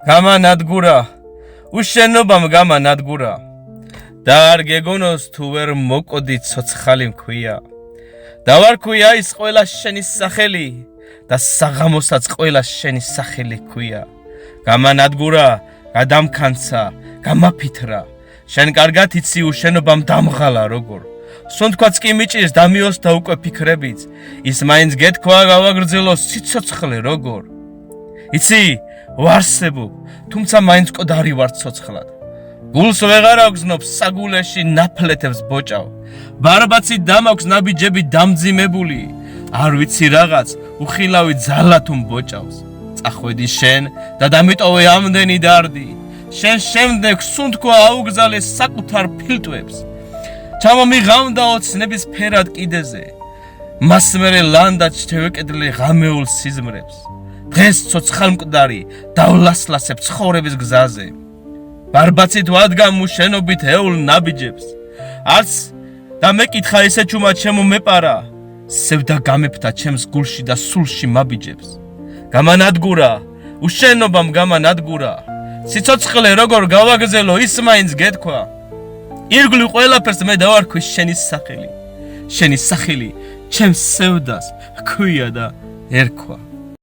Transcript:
გამანადგურა უშენობამ გამანადგურა და არ გეგონოს თუ ვერ მოკოდი ცოცხალი მქვია და ვარ ქვია ის ყველა შენი სახელი და საღამოსაც ყველა შენი სახელი ქვია გამანადგურა გადამქანცა გამაფითრა შენ კარგად იცი უშენობამ დამღალა როგორ სუნთქვაც კი მიჭირს დამიოსდა უკვე ფიქრებით ის მაინც გეთქვა გავაგრძელოს სიცოცხლე როგორ იცი ვარსებობ თუმცა მაინც მკვდარი ვარ ცოცხლად გულს ვეღარ აგზნობს საგულეში ნაფლეთებს ბოჭავ ბარბაცი დამაქვს ნაბიჯები დამძიმებული არ ვიცი რაღაც უხილავი ძალა თუ მბოჭავს წახვედი შენ და დამიტოვე ამდენი დარდი შენ შემდეგ სუნთქვა აუგზალე საკუთარ ფილტვებს ჩამომიღამდა ოცნების ფერად კიდეზე მას მერე ლანდად შევეკედლე ღამეულ სიზმრებს დღეს ცოცხალმკვდარი დავლასლასებ ცხოვრების გზაზე ბარბაცით ვადგამ უშენობით ეულ ნაბიჯებს არც და მეკითხა ესე ჩუმა ჩემო მეპარა სევდა გამეფთა ჩემს გულში და სულში მაბიჯებს გამანადგურა უშენობამ გამანადგურა სიცოცხლე როგორ გავაგზელო ის მაინც გეთქვა ირგვლივ ყველაფერს მე დავარქვი შენი სახელი ჩემს სევდას ჰქვია და ერქვა